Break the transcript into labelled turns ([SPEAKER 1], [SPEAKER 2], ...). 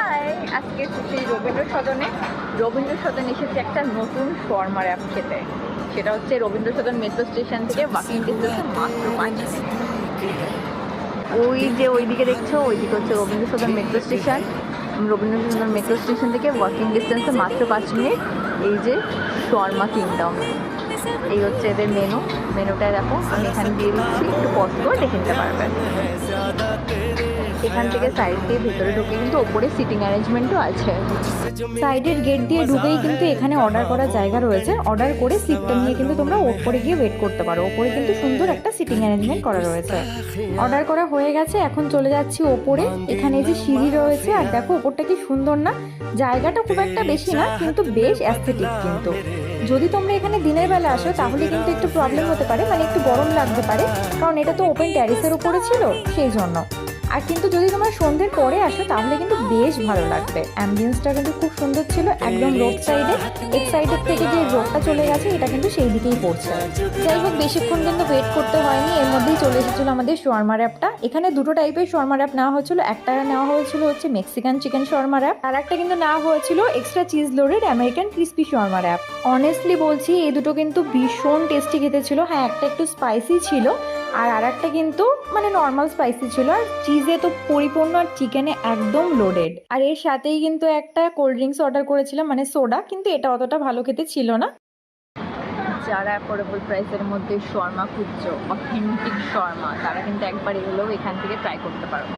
[SPEAKER 1] High, আজকে এসেছি রবীন্দ্র সদনে। রবীন্দ্র সদন এসেছে একটা নতুন শর্মা র্যাপ খেতে। সেটা হচ্ছে রবীন্দ্র সদন মেট্রো স্টেশন থেকে ওয়াকিং ডিস্টেন্সে মাত্র 5 মিনিট। ওই যে ওইদিকে দেখছো, ওইদিকে হচ্ছে Rabindra Sadan metro station. Rabindra Sadan metro station থেকে ওয়াকিং ডিস্টেন্সে মাত্র 5 মিনিট। এই যে শর্মা কিংডম, এই হচ্ছে এদের মেনুটা দেখো। আমি এখানে দিয়ে দিচ্ছি, একটু পজ করে দেখে নিতে পারবেন। এখান থেকে সাইড দিয়ে ভেতরে ঢুকে কিন্তু ওপরে সিটিং অ্যারেঞ্জমেন্টও আছে।
[SPEAKER 2] সাইডের গেট দিয়ে ঢুকেই কিন্তু এখানে অর্ডার করার জায়গা রয়েছে। অর্ডার করে সিটটা নিয়ে কিন্তু তোমরা ওপরে গিয়ে ওয়েট করতে পারো। ওপরে কিন্তু সুন্দর একটা সিটিং অ্যারেঞ্জমেন্ট করা রয়েছে। অর্ডার করা হয়ে গেছে, এখন চলে যাচ্ছি ওপরে। এখানে এই যে সিঁড়ি রয়েছে, আর দেখো ওপরটা কি সুন্দর না? জায়গাটা খুব একটা বেশি না, কিন্তু বেশ অ্যাস্থেটিক। কিন্তু যদি তোমরা এখানে দিনের বেলা আসো তাহলে কিন্তু একটু প্রবলেম হতে পারে, মানে একটু গরম লাগতে পারে, কারণ এটা তো ওপেন ট্যারিসের উপরে ছিল, সেই জন্য। আর কিন্তু যদি তোমরা সন্ধ্যের পরে আসো তাহলে কিন্তু বেশ ভালো লাগবে। অ্যাম্বিয়েন্সটা কিন্তু খুব সুন্দর ছিল, একদম রোড সাইডে। এক সাইডের থেকে যে রোডটা চলে গেছে এটা কিন্তু সেই দিকেই পড়ছে। যাই হোক, বেশিক্ষণ কিন্তু ওয়েট করতে হয়নি, এর মধ্যেই চলে এসেছিলো আমাদের শর্মা র্যাপটা। এখানে দুটো টাইপের শর্মা র্যাপ নেওয়া হয়েছিল। একটা নেওয়া হয়েছিল হচ্ছে মেক্সিকান চিকেন শর্মা র্যাপ, আর একটা কিন্তু নেওয়া হয়েছিল extra cheese loaded American crispy shawarma wrap. Honestly বলছি, এই দুটো কিন্তু ভীষণ টেস্টি খেতে ছিল। হ্যাঁ, একটা একটু স্পাইসি ছিল, আর আরেকটা কিন্তু মানে নর্মাল স্পাইসি ছিল। আর চিজে তো পরিপূর্ণ, আর চিকেনে একদম লোডেড। আর এর সাথেই কিন্তু একটা কোল্ড ড্রিঙ্কস অর্ডার করেছিলাম, মানে সোডা, কিন্তু এটা অতটা ভালো খেতে ছিল না।
[SPEAKER 1] যারা অ্যাফোর্ডেবল প্রাইসের মধ্যে শর্মা খুঁজছো, অথেন্টিক শর্মা, তারা কিন্তু একবার এগুলোও এখান থেকে ট্রাই করতে পারো।